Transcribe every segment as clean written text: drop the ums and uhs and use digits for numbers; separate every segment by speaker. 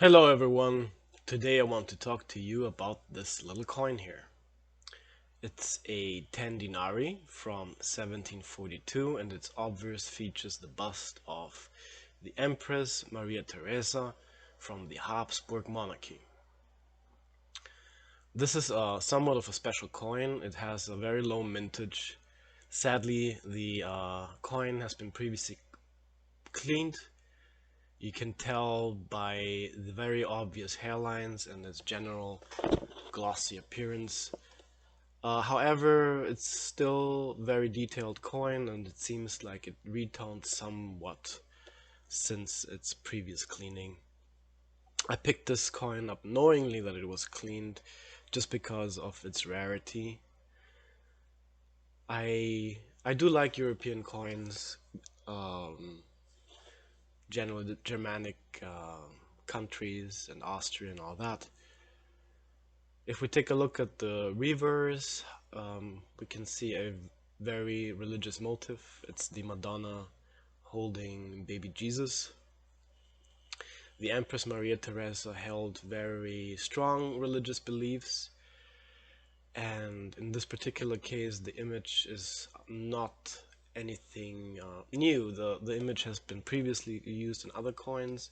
Speaker 1: Hello everyone. Today I want to talk to you about this little coin here. It's a 10 denarii from 1742 and its obverse features the bust of the Empress Maria Theresa from the Habsburg Monarchy. This is somewhat of a special coin. It has a very low mintage. Sadly, the coin has been previously cleaned. You can tell by the very obvious hairlines and its general glossy appearance. However, it's still very detailed coin and it seems like it retoned somewhat since its previous cleaning. I picked this coin up knowingly that it was cleaned just because of its rarity. I do like European coins, um, generally the Germanic countries and Austria and all that. If we take a look at the reverse, we can see a very religious motive. It's the Madonna holding baby Jesus. The Empress Maria Theresa held very strong religious beliefs, and in this particular case, the image is not anything new. The image has been previously used in other coins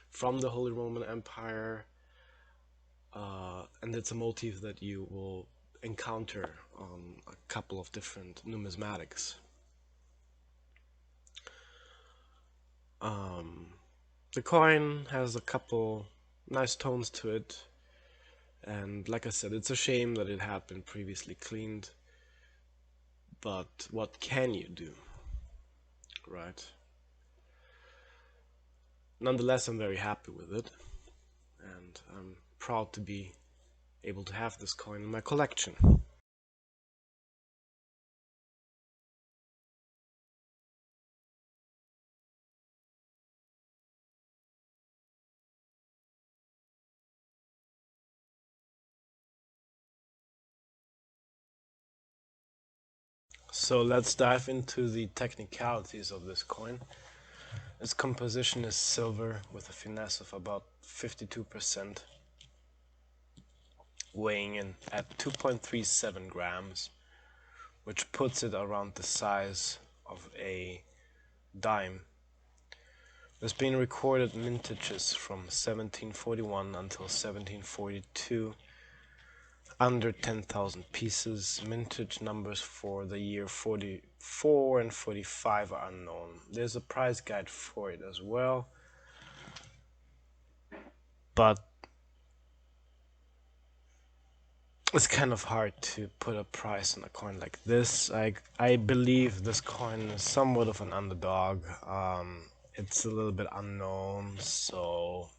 Speaker 1: from the Holy Roman Empire, and it's a motif that you will encounter on a couple of different numismatics. The coin has a couple nice tones to it, and like I said, it's a shame that it had been previously cleaned, but what can you do, right? Nonetheless, I'm very happy with it, and I'm proud to be able to have this coin in my collection. So let's dive into the technicalities of this coin. Its composition is silver with a finesse of about 52%, weighing in at 2.37 grams, which puts it around the size of a dime. There's been recorded mintages from 1741 until 1742, under 10,000 pieces. Mintage numbers for the year 44 and 45 are unknown. There's a price guide for it as well, but it's kind of hard to put a price on a coin like this. I believe this coin is somewhat of an underdog. It's a little bit unknown, so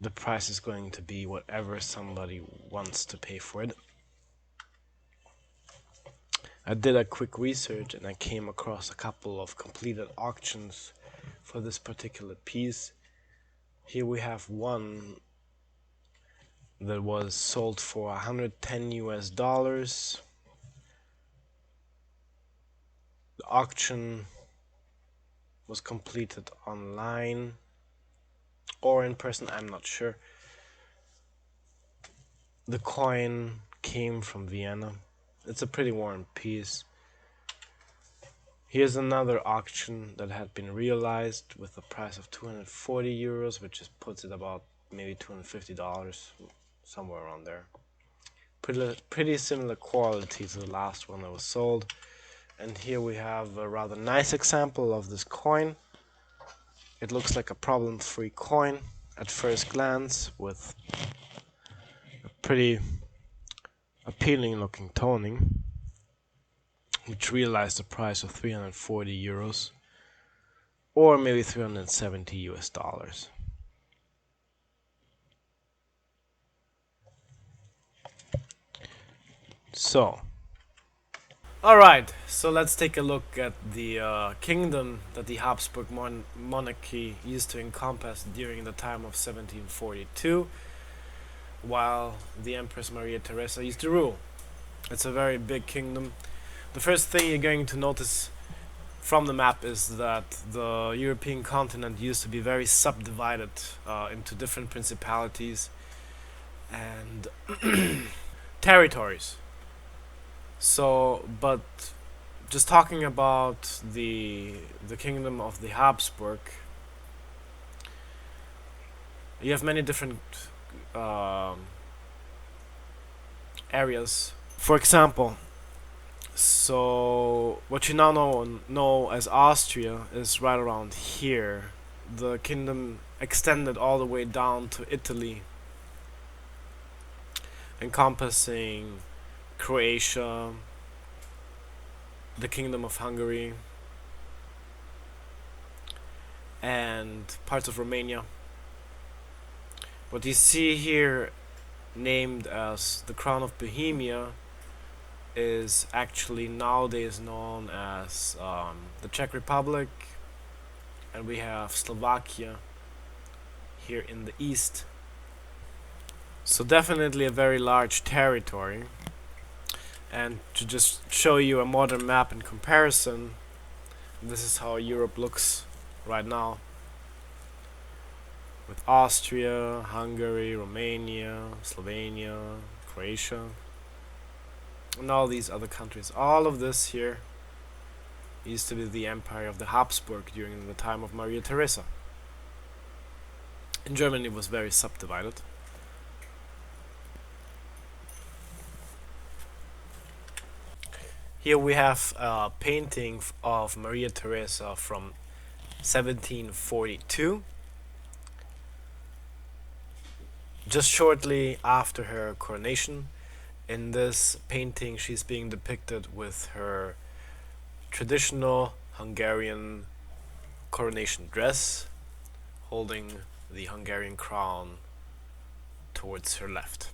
Speaker 1: the price is going to be whatever somebody wants to pay for it. I did a quick research and I came across a couple of completed auctions for this particular piece. Here we have one that was sold for 110 US dollars. The auction was completed online or in person, I'm not sure. The coin came from Vienna. It's a pretty worn piece. Here's another auction that had been realized with a price of 240 euros, which just puts it about maybe $250, somewhere around there. Pretty similar quality to the last one that was sold. And here we have a rather nice example of this coin. It looks like a problem-free coin at first glance, with a pretty appealing looking toning, which realized a price of 340 euros or maybe 370 US dollars. So, alright, so let's take a look at the kingdom that the Habsburg monarchy used to encompass during the time of 1742, while the Empress Maria Theresa used to rule. It's a very big kingdom. The first thing you're going to notice from the map is that the European continent used to be very subdivided into different principalities and territories. So, but just talking about the kingdom of the Habsburg, you have many different um, areas. For example, so what you now know as Austria is right around here. The kingdom extended all the way down to Italy, encompassing Croatia, the kingdom of Hungary, and parts of Romania. What you see here, named as the Crown of Bohemia, is actually nowadays known as the Czech Republic, and we have Slovakia here in the east. So definitely a very large territory. And to just show you a modern map in comparison, this is how Europe looks right now, with Austria, Hungary, Romania, Slovenia, Croatia, and all these other countries. All of this here used to be the empire of the Habsburg during the time of Maria Theresa. In Germany it was very subdivided. Here we have a painting of Maria Theresa from 1742, just shortly after her coronation. In this painting, she's being depicted with her traditional Hungarian coronation dress, holding the Hungarian crown towards her left.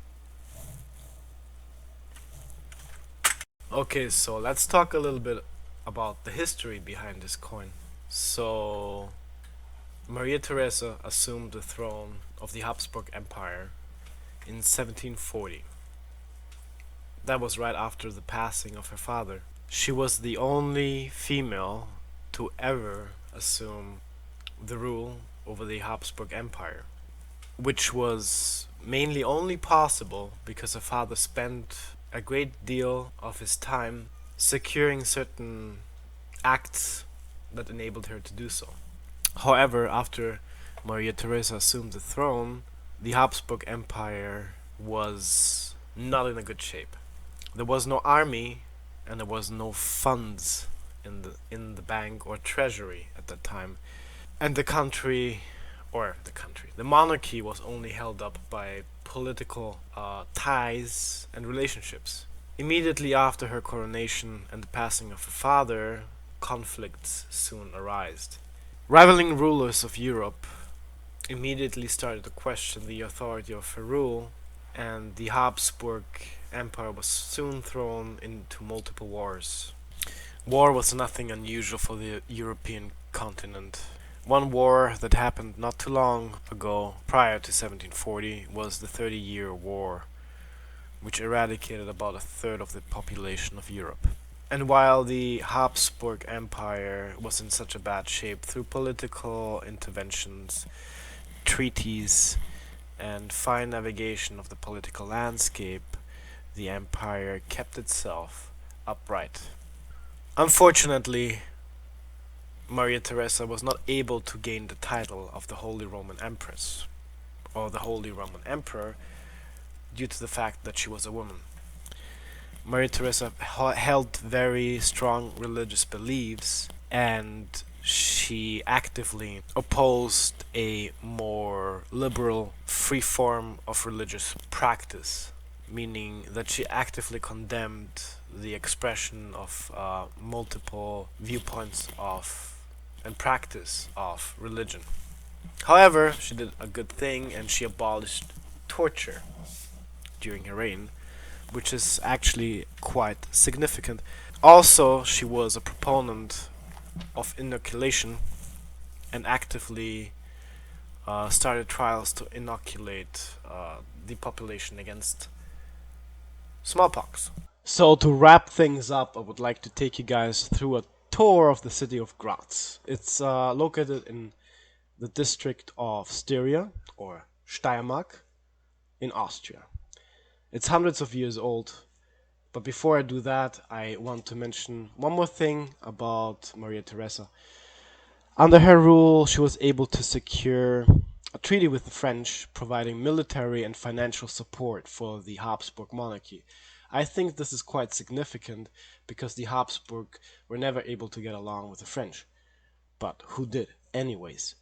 Speaker 1: Okay, so let's talk a little bit about the history behind this coin. So, Maria Theresa assumed the throne of the Habsburg Empire in 1740. That was right after the passing of her father. She was the only female to ever assume the rule over the Habsburg Empire, which was mainly only possible because her father spent a great deal of his time securing certain acts that enabled her to do so. However, after Maria Theresa assumed the throne, the Habsburg Empire was not in a good shape. There was no army and there was no funds in the bank or treasury at that time. And the monarchy was only held up by political ties and relationships. Immediately after her coronation and the passing of her father, conflicts soon arose. Rivaling rulers of Europe immediately started to question the authority of her rule, and the Habsburg Empire was soon thrown into multiple wars. War was nothing unusual for the European continent. One war that happened not too long ago, prior to 1740, was the 30-Year War, which eradicated about a third of the population of Europe. And while the Habsburg Empire was in such a bad shape through political interventions, treaties, and fine navigation of the political landscape, the empire kept itself upright. Unfortunately, Maria Theresa was not able to gain the title of the Holy Roman Empress or the Holy Roman Emperor due to the fact that she was a woman. Maria Theresa held very strong religious beliefs, and she actively opposed a more liberal, free form of religious practice, meaning that she actively condemned the expression of multiple viewpoints of and practice of religion. However, she did a good thing and she abolished torture during her reign, which is actually quite significant. Also, she was a proponent of inoculation and actively started trials to inoculate the population against smallpox. So, to wrap things up, I would like to take you guys through a tour of the city of Graz. It's located in the district of Styria, or Steiermark, in Austria. It's hundreds of years old, but before I do that, I want to mention one more thing about Maria Theresa. Under her rule, she was able to secure a treaty with the French, providing military and financial support for the Habsburg Monarchy. I think this is quite significant because the Habsburg were never able to get along with the French. But who did, anyways?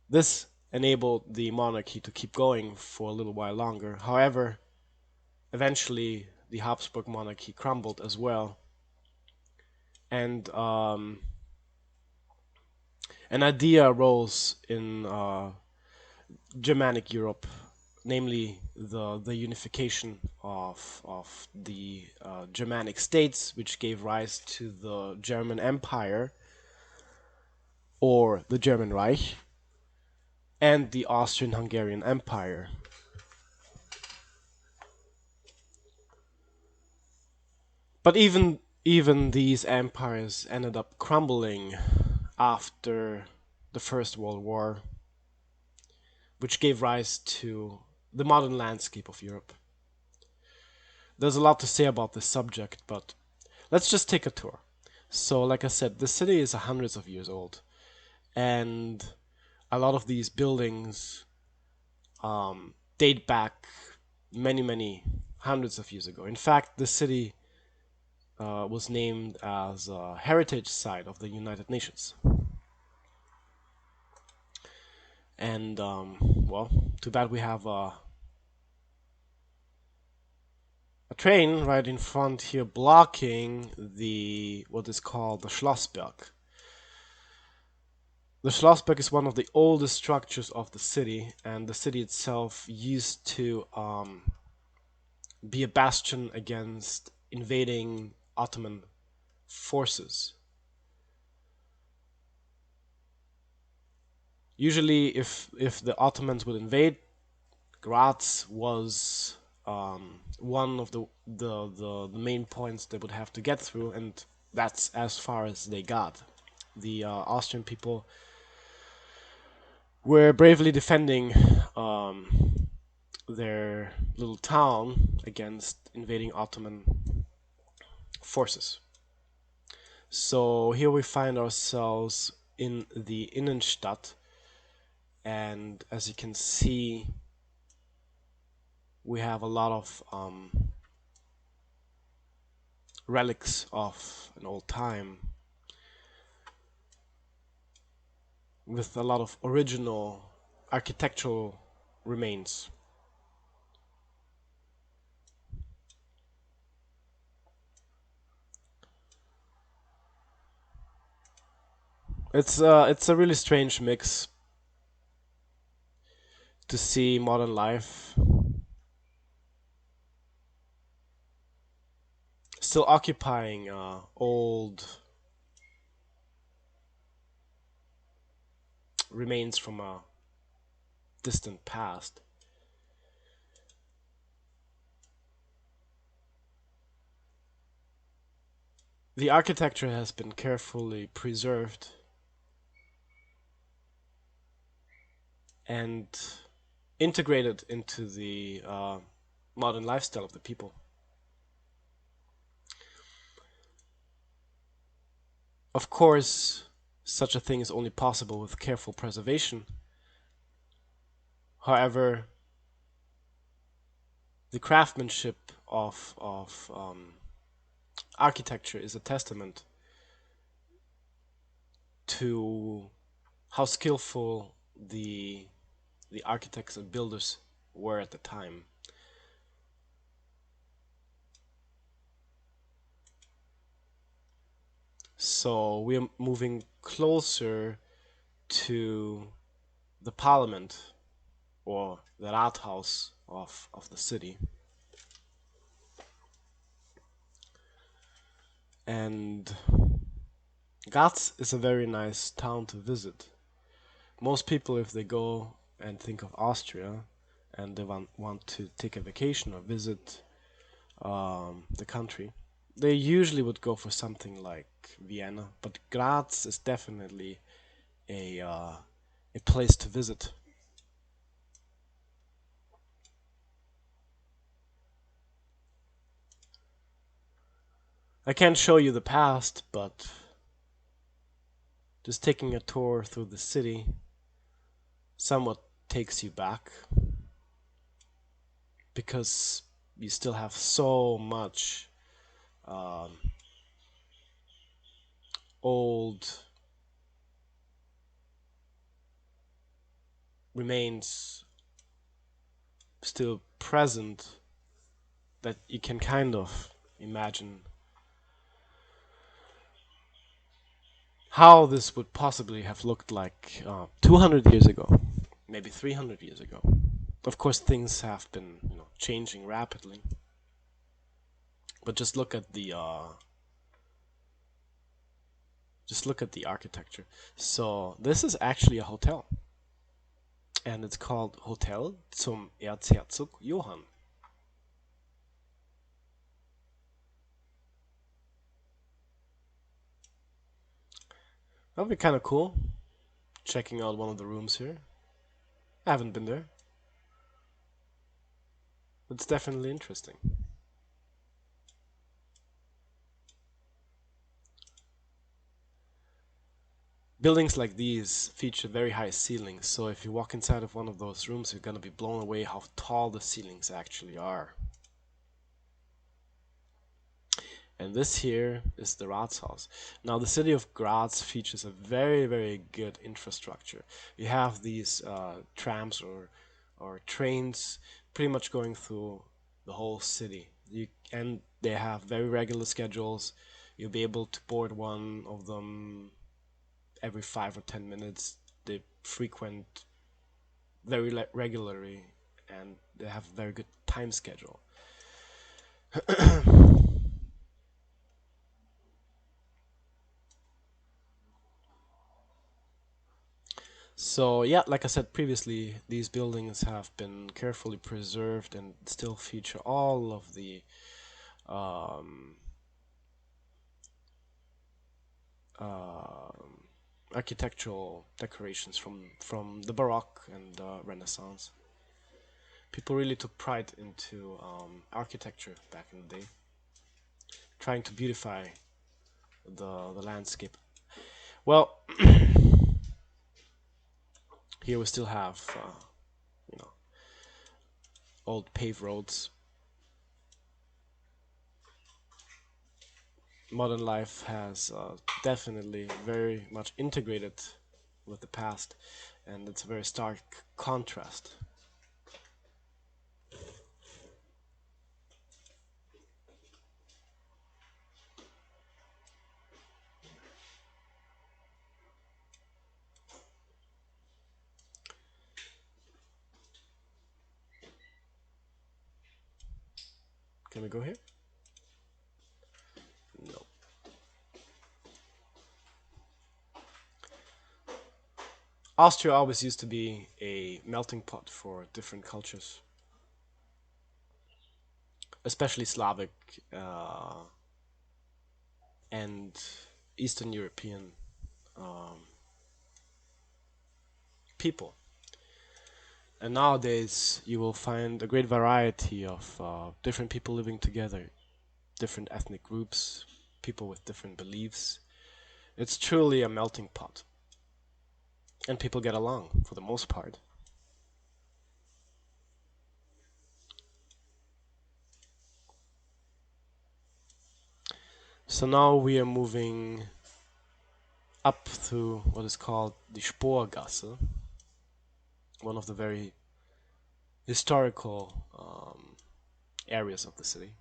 Speaker 1: This enabled the monarchy to keep going for a little while longer. However, eventually the Habsburg monarchy crumbled as well, and an idea arose in Germanic Europe, namely the unification of the Germanic states, which gave rise to the German Empire, or the German Reich, and the Austrian-Hungarian Empire. But even these empires ended up crumbling after the First World War, which gave rise to the modern landscape of Europe. There's a lot to say about this subject, but let's just take a tour. So, like I said, the city is hundreds of years old, and a lot of these buildings date back many hundreds of years ago. In fact, the city was named as a heritage site of the United Nations. And well, too bad we have a train right in front here blocking the what is called the Schlossberg. The Schlossberg is one of the oldest structures of the city, and the city itself used to be a bastion against invading Ottoman forces. Usually, if the Ottomans would invade, Graz was one of the main points they would have to get through, and that's as far as they got. The Austrian people were bravely defending their little town against invading Ottoman forces. So here we find ourselves in the Innenstadt, and as you can see, we have a lot of relics of an old time, with a lot of original architectural remains. It's a really strange mix to see modern life still occupying old remains from a distant past. The architecture has been carefully preserved and integrated into the modern lifestyle of the people. Of course, such a thing is only possible with careful preservation. However, the craftsmanship of architecture is a testament to how skillful the architects and builders were at the time. So we're moving closer to the parliament, or the Rathaus of the city. And Graz is a very nice town to visit. Most people, if they go and think of Austria and they want to take a vacation or visit the country, They usually would go for something like Vienna, but Graz is definitely a place to visit. I can't show you the past, but just taking a tour through the city somewhat takes you back because you still have so much um, old remains still present that you can kind of imagine how this would possibly have looked like 200 years ago, maybe 300 years ago. Of course, things have been, changing rapidly, but just look at the architecture. So this is actually a hotel, and it's called Hotel zum Erzherzog Johann. That'd be kind of cool. Checking out one of the rooms here. I haven't been there. It's definitely interesting. Buildings like these feature very high ceilings, so if you walk inside of one of those rooms, you're gonna be blown away how tall the ceilings actually are. And this here is the Ratshaus. Now, the city of Graz features a very, very good infrastructure. You have these trams or trains pretty much going through the whole city. And they have very regular schedules. You'll be able to board one of them every 5 or 10 minutes. They frequent very regularly, and they have a very good time schedule. So yeah, like I said previously, these buildings have been carefully preserved and still feature all of the um, um architectural decorations from the Baroque and Renaissance. People really took pride into architecture back in the day, trying to beautify the landscape. Well, here we still have you know old paved roads. Modern life has definitely very much integrated with the past, and it's a very stark contrast. Can we go here? No. Austria always used to be a melting pot for different cultures, especially Slavic and Eastern European um, people. And nowadays, you will find a great variety of different people living together, different ethnic groups, people with different beliefs. It's truly a melting pot, and people get along for the most part. So now we are moving up through what is called the Sporgasse, one of the very historical areas of the city.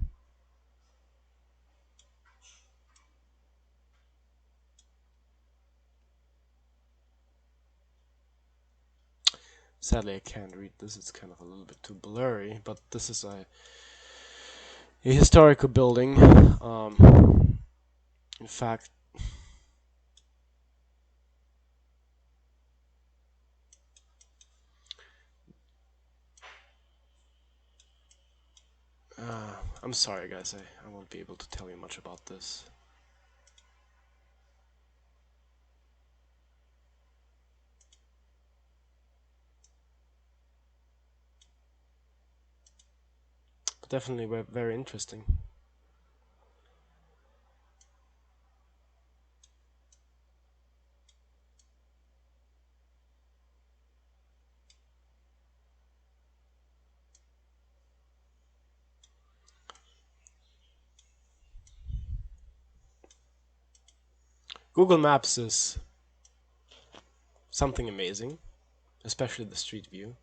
Speaker 1: Sadly, I can't read this, it's kind of a little bit too blurry, but this is a historical building. In fact, I'm sorry guys, I won't be able to tell you much about this. But definitely very interesting. Google Maps is something amazing, especially the street view.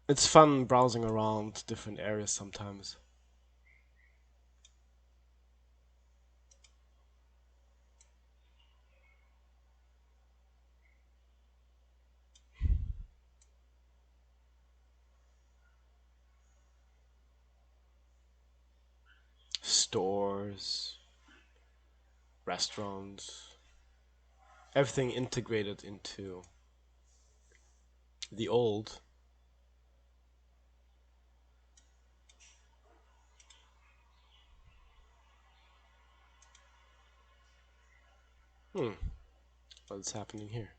Speaker 1: It's fun browsing around different areas sometimes. Stores, restaurants, everything integrated into the old. What's happening here?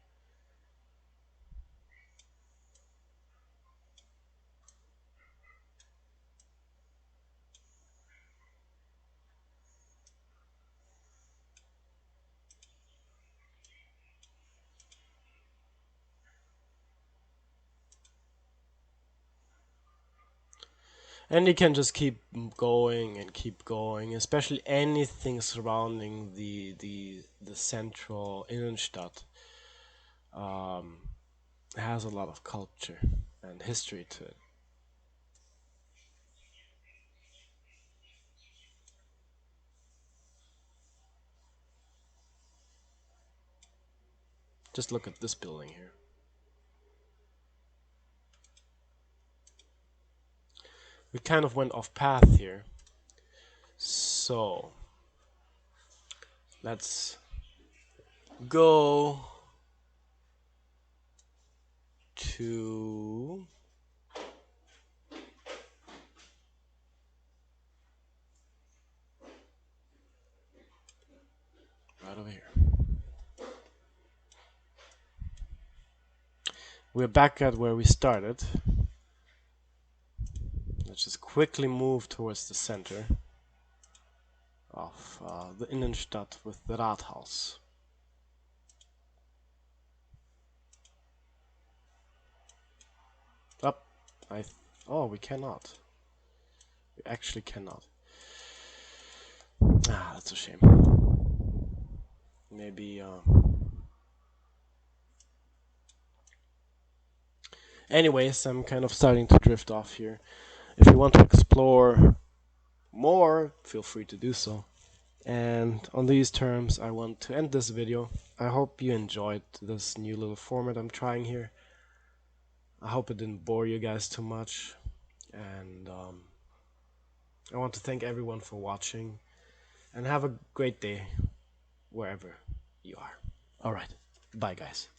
Speaker 1: And you can just keep going and keep going, especially anything surrounding the central Innenstadt has a lot of culture and history to it. Just look at this building here. We kind of went off path here, so let's go to right over here. We're back at where we started. Let's just quickly move towards the center of the Innenstadt with the Rathaus. Up. Oh, we cannot. We actually cannot. Ah, that's a shame. Maybe. Anyways, I'm kind of starting to drift off here. If you want to explore more, feel free to do so. And on these terms, I want to end this video. I hope you enjoyed this new little format I'm trying here. I hope it didn't bore you guys too much. And I want to thank everyone for watching. And have a great day wherever you are. Alright, bye guys.